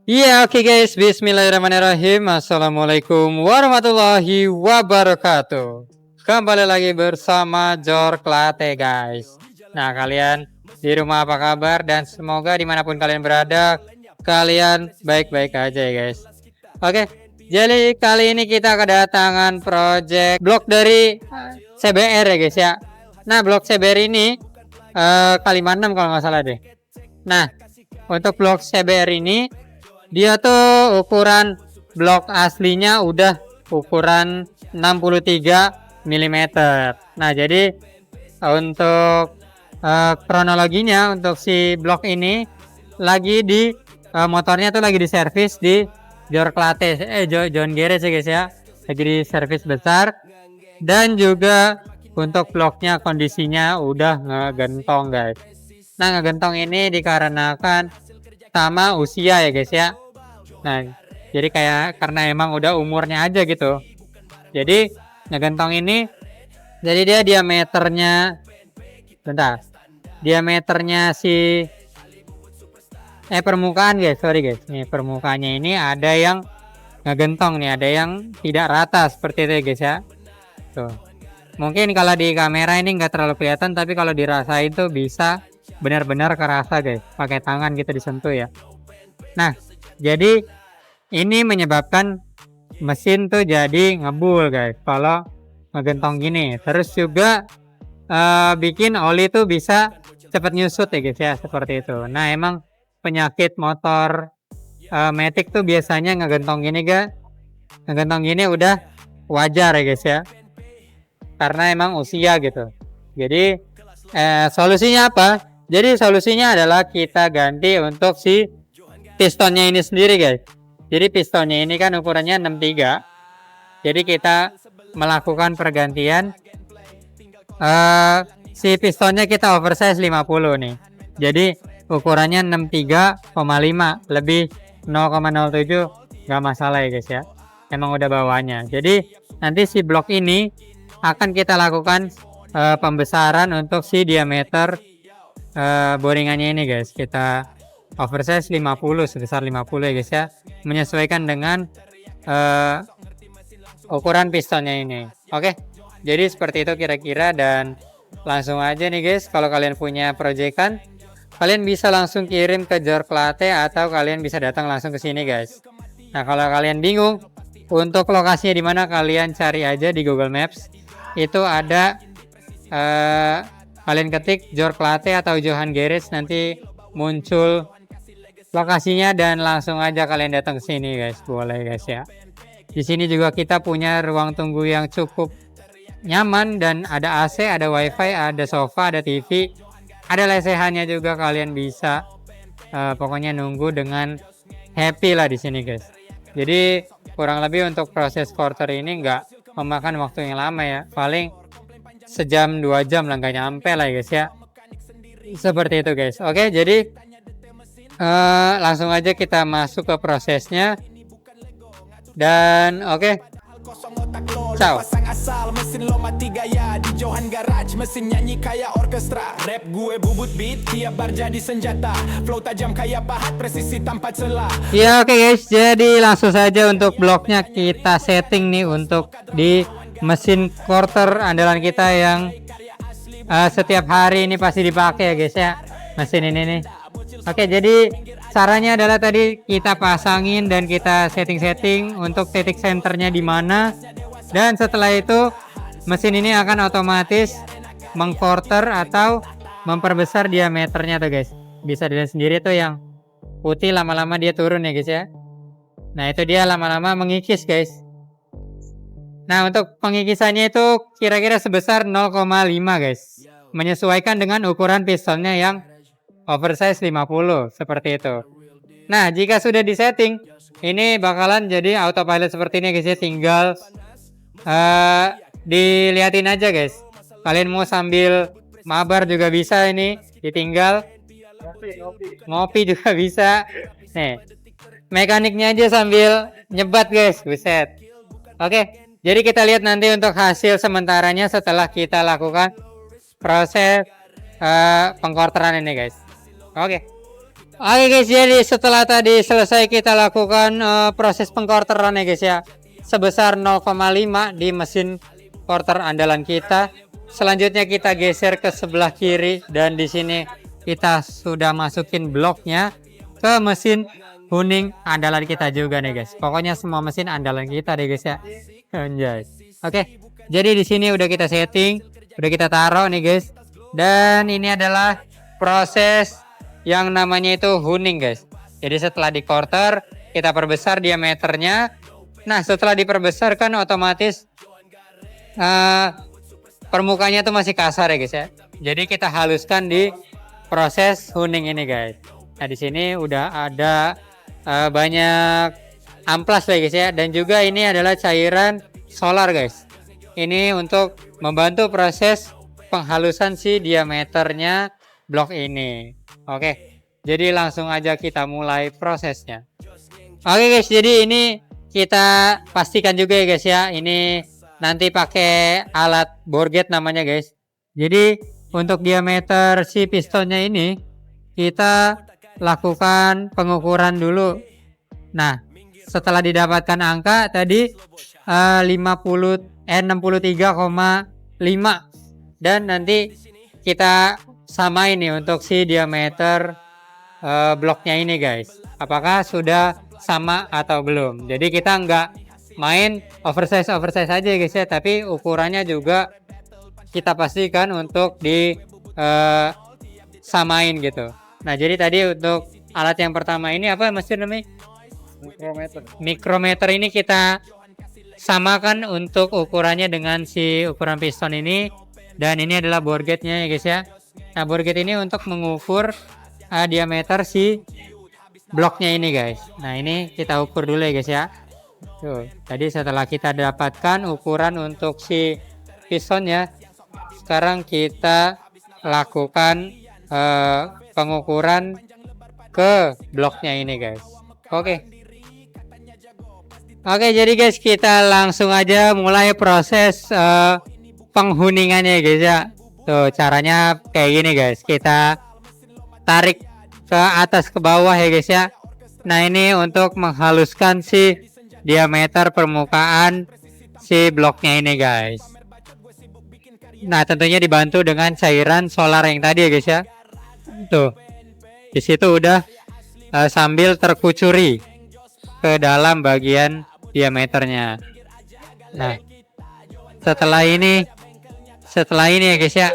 Iya, oke guys, bismillahirrahmanirrahim. Assalamualaikum warahmatullahi wabarakatuh. Kembali lagi bersama Jor Klate guys. Nah, kalian di rumah apa kabar? Dan semoga dimanapun kalian berada, kalian baik-baik aja ya guys. Oke, jadi kali ini kita kedatangan project blog dari CBR ya guys ya. Nah, blog CBR ini kalimat 6 kalau nggak salah deh. Nah, untuk blog CBR ini dia tuh ukuran blok aslinya udah ukuran 63 mm. Nah, jadi untuk kronologinya untuk si blok ini lagi di motornya tuh lagi diservis di John Garage ya guys ya. Lagi di servis besar dan juga untuk bloknya kondisinya udah ngegentong guys. Nah, ngegentong ini dikarenakan sama usia ya guys ya. Nah, jadi kayak karena emang udah umurnya aja gitu. Jadi ngegentong ini, jadi dia diameternya, bentar, diameternya si permukaan guys, sorry guys. Nih permukaannya ini ada yang ngegentong nih, ada yang tidak rata seperti itu ya guys ya. Tuh. Mungkin kalau di kamera ini nggak terlalu kelihatan, tapi kalau dirasain tuh bisa benar-benar kerasa guys. Pakai tangan gitu disentuh ya. Nah, jadi ini menyebabkan mesin tuh jadi ngebul guys kalau ngegentong gini. Terus juga bikin oli tuh bisa cepat nyusut ya guys ya, seperti itu. Nah, emang penyakit motor Matic tuh biasanya ngegentong gini ngegentong gini udah wajar ya guys ya, karena emang usia gitu. Jadi solusinya apa? Jadi solusinya adalah kita ganti untuk si pistonnya ini sendiri guys. Jadi pistonnya ini kan ukurannya 63. Jadi kita melakukan pergantian si pistonnya kita oversize 50 nih. Jadi ukurannya 63,5 lebih 0,07 nggak masalah ya guys ya. Emang udah bawahnya. Jadi nanti si blok ini akan kita lakukan pembesaran untuk si diameter boringannya ini guys. Kita oversize 50 sebesar 50 ya guys ya, menyesuaikan dengan ukuran pistonnya ini. Oke, jadi seperti itu kira-kira, dan langsung aja nih guys, kalau kalian punya proyekan kalian bisa langsung kirim ke Jor Klate atau kalian bisa datang langsung ke sini guys. Nah, kalau kalian bingung untuk lokasinya di mana, kalian cari aja di Google Maps. Itu ada kalian ketik Jor Klate atau Johan Garage, nanti muncul lokasinya dan langsung aja kalian datang ke sini guys. Boleh guys ya. Di sini juga kita punya ruang tunggu yang cukup nyaman dan ada AC, ada WiFi, ada sofa, ada TV, ada lesehannya juga. Kalian bisa pokoknya nunggu dengan happy lah di sini guys. Jadi kurang lebih untuk proses quarter ini nggak memakan waktu yang lama ya, paling sejam 2 jam lah, nggak nyampe lah ya guys ya. Seperti itu guys. Oke, jadi langsung aja kita masuk ke prosesnya, dan oke, ciao. Pasang asal mesin lo mati gaya di Johan Garage, mesin nyanyi kayak orkestra. Rap gue bubut beat tiap bar jadi senjata, flow tajam kayak pahat presisi tanpa celah. Ya oke guys, jadi langsung saja untuk bloknya kita setting nih untuk di mesin quarter andalan kita yang setiap hari ini pasti dipakai ya guys ya, mesin ini nih. Oke, jadi caranya adalah tadi kita pasangin dan kita setting untuk titik senternya di mana, dan setelah itu mesin ini akan otomatis mengquarter atau memperbesar diameternya tuh guys. Bisa dilihat sendiri tuh yang putih lama-lama dia turun ya guys ya. Nah, itu dia lama-lama mengikis guys. Nah, untuk pengikisannya itu kira-kira sebesar 0,5 guys, menyesuaikan dengan ukuran pistonnya yang oversize 50 seperti itu. Nah, jika sudah disetting, ini bakalan jadi autopilot seperti ini guys ya. Tinggal dilihatin aja guys. Kalian mau sambil mabar juga bisa, ini ditinggal ngopi juga bisa. Nih, mekaniknya aja sambil nyebat guys, buset. Oke, jadi kita lihat nanti untuk hasil sementaranya setelah kita lakukan proses pengkorteran ini guys. Oke. Oke guys, jadi setelah tadi selesai kita lakukan proses pengkorteran ya guys ya, sebesar 0,5 di mesin quarter andalan kita. Selanjutnya kita geser ke sebelah kiri dan di sini kita sudah masukin bloknya ke mesin kuning andalan kita juga nih guys. Pokoknya semua mesin andalan kita deh guys ya. Anjay. Oke, jadi di sini udah kita setting, udah kita taruh nih guys. Dan ini adalah proses yang namanya itu honing guys. Jadi setelah di quarter kita perbesar diameternya. Nah setelah diperbesar kan otomatis permukaannya tuh masih kasar ya guys ya. Jadi kita haluskan di proses honing ini guys. Nah di sini udah ada banyak amplas ya guys ya. Dan juga ini adalah cairan solar guys. Ini untuk membantu proses penghalusan si diameternya blok ini. Oke, jadi langsung aja kita mulai prosesnya. Oke guys, jadi ini kita pastikan juga ya guys ya, ini nanti pakai alat bore gauge namanya guys. Jadi untuk diameter si pistonnya ini kita lakukan pengukuran dulu. Nah setelah didapatkan angka tadi 63,5 dan nanti kita samain nih untuk si diameter bloknya ini guys, apakah sudah sama atau belum. Jadi kita nggak main oversize aja guys ya, tapi ukurannya juga kita pastikan untuk di samain gitu. Nah jadi tadi untuk alat yang pertama ini apa mesin namanya? Mikrometer ini kita samakan untuk ukurannya dengan si ukuran piston ini. Dan ini adalah bore gauge-nya ya guys ya. Nah bore gauge ini untuk mengukur diameter si bloknya ini guys. Nah ini kita ukur dulu ya guys ya. Tuh, tadi setelah kita dapatkan ukuran untuk si pistonnya, sekarang kita lakukan pengukuran ke bloknya ini guys. Oke. Oke, jadi guys kita langsung aja mulai proses penghuningannya guys ya. Tuh caranya kayak gini guys, kita tarik ke atas ke bawah ya guys ya. Nah ini untuk menghaluskan si diameter permukaan si bloknya ini guys. Nah tentunya dibantu dengan cairan solar yang tadi ya guys ya. Tuh di situ udah sambil terkucuri ke dalam bagian diameternya. Nah setelah ini ya guys ya.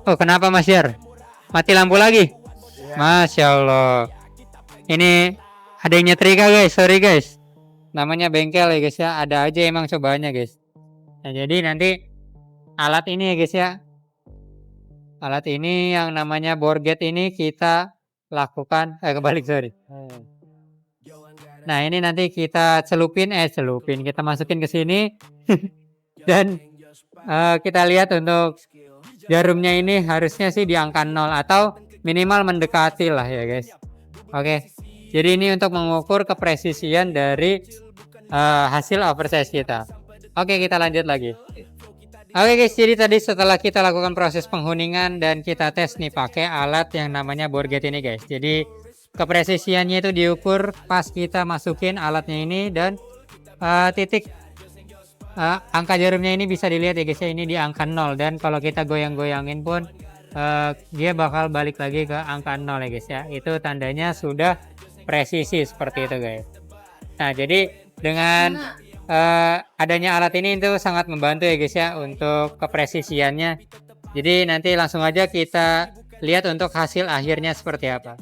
Oh kenapa Mas Yar? Mati lampu lagi? Masya Allah. Ini ada yang nyetrika guys, sorry guys. Namanya bengkel ya guys ya, ada aja emang cobaannya guys. Nah jadi nanti alat ini ya guys ya. Alat ini yang namanya bore gauge ini kita lakukan, kebalik sorry. Nah ini nanti kita celupin, kita masukin ke sini. Dan kita lihat untuk jarumnya ini harusnya sih di angka 0 atau minimal mendekati lah ya guys. Oke, jadi ini untuk mengukur kepresisian dari hasil oversize kita. Oke, kita lanjut lagi. Oke guys, jadi tadi setelah kita lakukan proses penghuningan dan kita tes nih pakai alat yang namanya bore gauge ini guys. Jadi kepresisiannya itu diukur pas kita masukin alatnya ini dan titik angka jarumnya ini bisa dilihat ya guys ya, ini di angka 0 dan kalau kita goyang-goyangin pun dia bakal balik lagi ke angka 0 ya guys ya. Itu tandanya sudah presisi seperti itu guys. Nah jadi dengan adanya alat ini itu sangat membantu ya guys ya untuk kepresisiannya. Jadi nanti langsung aja kita lihat untuk hasil akhirnya seperti apa.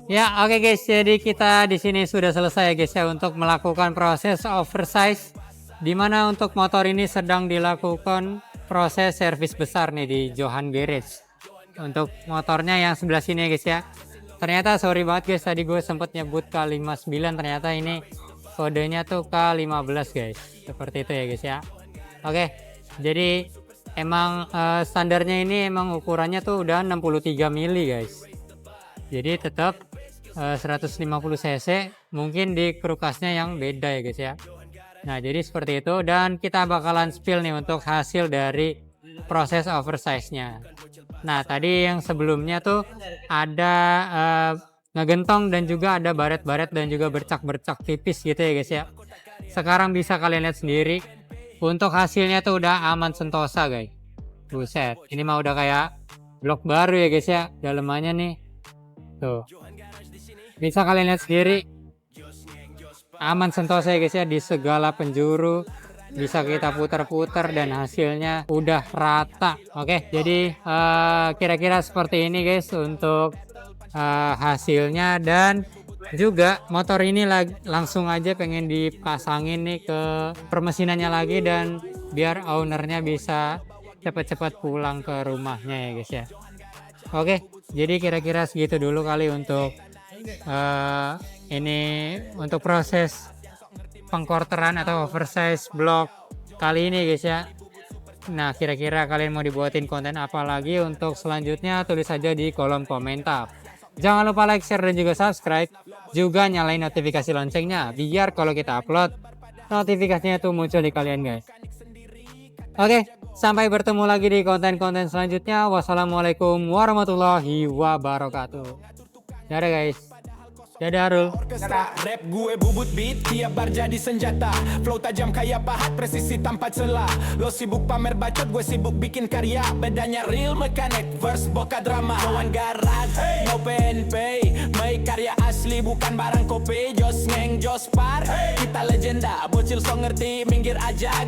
Ya oke guys, jadi kita di sini sudah selesai ya guys ya untuk melakukan proses oversize, dimana untuk motor ini sedang dilakukan proses servis besar nih di Johan Garage. Untuk motornya yang sebelah sini ya guys ya. Ternyata sorry banget guys, tadi gue sempet nyebut K59, ternyata ini kodenya tuh K15 guys. Seperti itu ya guys ya. Oke, jadi emang standarnya ini emang ukurannya tuh udah 63 mili guys. Jadi tetap 150 cc, mungkin di krukasnya yang beda ya guys ya. Nah jadi seperti itu, dan kita bakalan spill nih untuk hasil dari proses oversize nya. Nah, tadi yang sebelumnya tuh ada ngegentong dan juga ada baret-baret dan juga bercak-bercak tipis gitu ya guys ya. Sekarang bisa kalian lihat sendiri. Untuk hasilnya tuh udah aman sentosa guys. Buset, ini mah udah kayak blok baru ya guys ya. Dalemannya nih. Tuh. Bisa kalian lihat sendiri. Aman sentosa ya guys ya, di segala penjuru. Bisa kita putar-putar dan hasilnya udah rata. Oke, jadi kira-kira seperti ini guys untuk hasilnya. Dan juga motor ini langsung aja pengen dipasangin nih ke permesinannya lagi, dan biar ownernya bisa cepat-cepat pulang ke rumahnya ya guys ya. Oke, jadi kira-kira segitu dulu kali untuk ini untuk proses pengkorteran atau oversize blok kali ini guys ya. Nah, kira-kira kalian mau dibuatin konten apa lagi untuk selanjutnya, tulis saja di kolom komentar. Jangan lupa like, share, dan juga subscribe. Juga nyalain notifikasi loncengnya biar kalau kita upload notifikasinya tuh muncul di kalian guys. Oke, sampai bertemu lagi di konten-konten selanjutnya. Wassalamualaikum warahmatullahi wabarakatuh. Dadah guys. Dadah Arul. Orkestra rap gue bubut beat, tiap bar jadi senjata. Flow tajam kayak pahat, presisi tanpa celah. Lo sibuk pamer bacot, gue sibuk bikin karya. Bedanya real mechanic, verse boka drama. Kawan garage, no pen pay. Make karya asli bukan barang kopi. Jos ngeng, jos par. Kita legenda, bocil so ngerti, minggir aja.